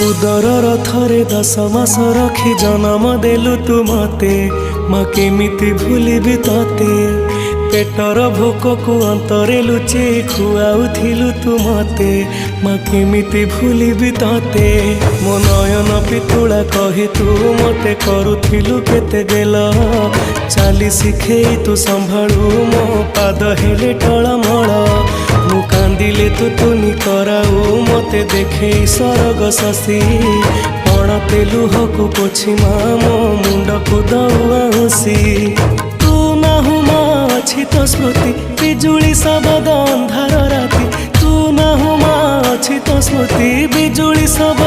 उदर थरे 10 मास रखी जन्म देलु तू मते माँ केमिति भूलिबी तते पेटर भोक को अंतरे लुचे खुआउथिलु तू मते माँ केमिति भूलिबी तते मो नयन पितुला कही तू मते करुथिलु केते गेल चाली शिखेई तू संभाळु मो पाद हेले टळमळ मु कांदिले तू तुनी कराऊ मते देखे सरग शशि पणते लुहकु पोछि मो मुंड को दउसी तू नाहु माँ अछि तो स्मृति बिजुली सबद अंधार राति तू नाहु माँ अछि तो स्मृति बिजुली सब